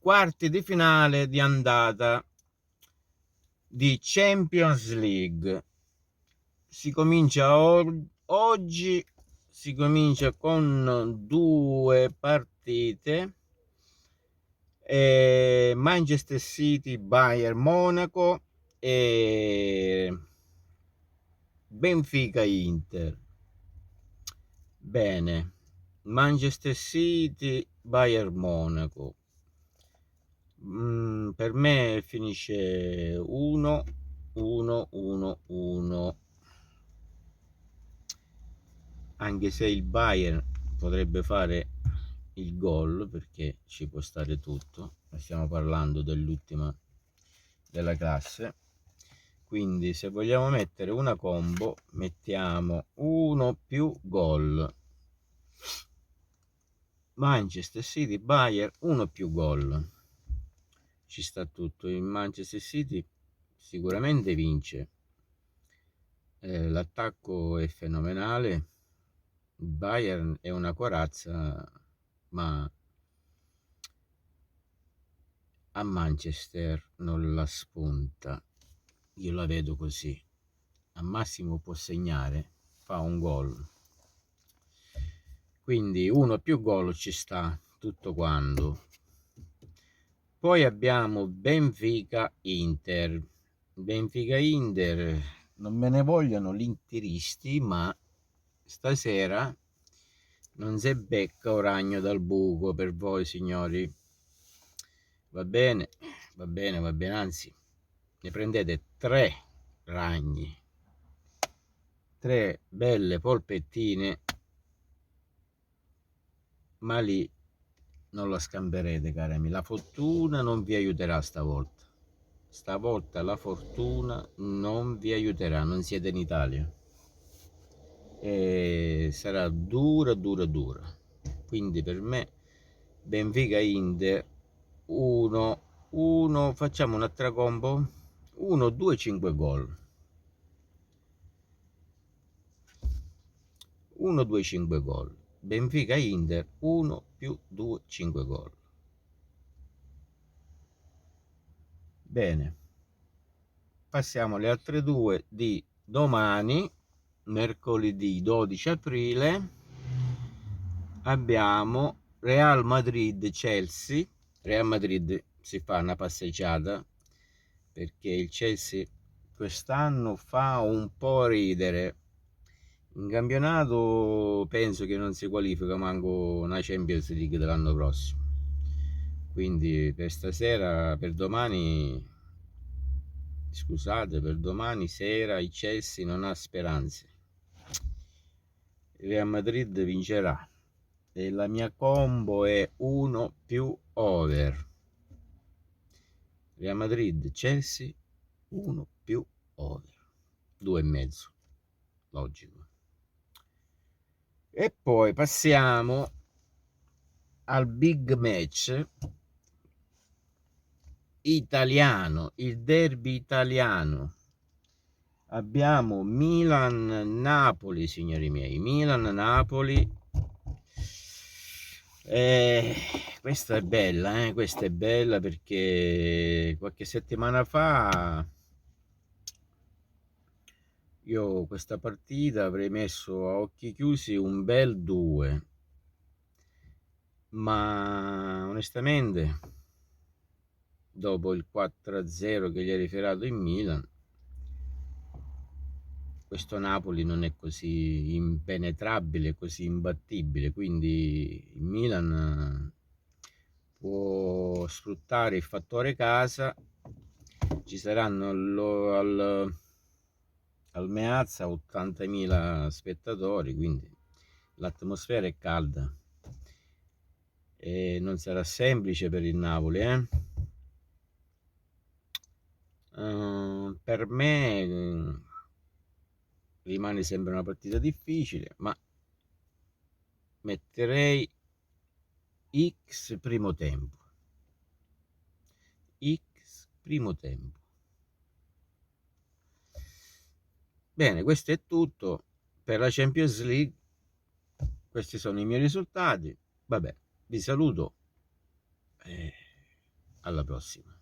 quarti di finale di andata di Champions League. Si comincia oggi, si comincia con due partite, Manchester City Bayern Monaco e Benfica Inter. Bene, Manchester City Bayern Monaco. Per me finisce 1-1-1-1, anche se il Bayern potrebbe fare il gol, perché ci può stare tutto, stiamo parlando dell'ultima della classe. Quindi se vogliamo mettere una combo mettiamo 1 più gol, Manchester City Bayern 1 più gol. Ci sta tutto. Il Manchester City sicuramente vince, l'attacco è fenomenale, il Bayern è una corazza, ma a Manchester non la spunta, io la vedo così. Al massimo può segnare, fa un gol, quindi 1 più gol ci sta tutto quanto. Poi abbiamo Benfica Inter. Benfica Inter, non me ne vogliono gli interisti, ma stasera non si becca un ragno dal buco per voi, signori. Va bene, va bene, va bene, anzi ne prendete 3 ragni, 3 belle polpettine, ma lì non la scamperete, cari. La fortuna non vi aiuterà stavolta. Stavolta la fortuna non vi aiuterà, non siete in Italia. E sarà dura, dura, dura. Quindi per me Benfica Inter 1, facciamo un'altra combo, 1, 2, 5 gol. 1, 2, 5 gol. Benfica Inter 1 più 2, 5 gol. Bene, passiamo alle altre due di domani, mercoledì 12 aprile. Abbiamo Real Madrid-Chelsea. Real Madrid si fa una passeggiata, perché il Chelsea quest'anno fa un po' ridere. In campionato penso che non si qualifica manco una Champions League dell'anno prossimo. Quindi per stasera, per domani, scusate, per domani sera il Chelsea non ha speranze. Il Real Madrid vincerà e la mia combo è 1 più over. Real Madrid Chelsea 1 più over 2,5, logico. E poi passiamo al big match italiano, il derby italiano. Abbiamo Milan-Napoli, signori miei, Milan-Napoli. Questa è bella, questa è bella, perché qualche settimana fa io questa partita avrei messo a occhi chiusi un bel 2, ma onestamente dopo il 4-0 che gli ha riferato in Milan, questo Napoli non è così impenetrabile, così imbattibile, quindi il Milan può sfruttare il fattore casa. Ci saranno al Meazza 80.000 spettatori, quindi l'atmosfera è calda e non sarà semplice per il Napoli, per me rimane sempre una partita difficile, ma metterei X primo tempo. X primo tempo. Bene, questo è tutto per la Champions League. Questi sono i miei risultati. Vabbè, vi saluto. alla prossima.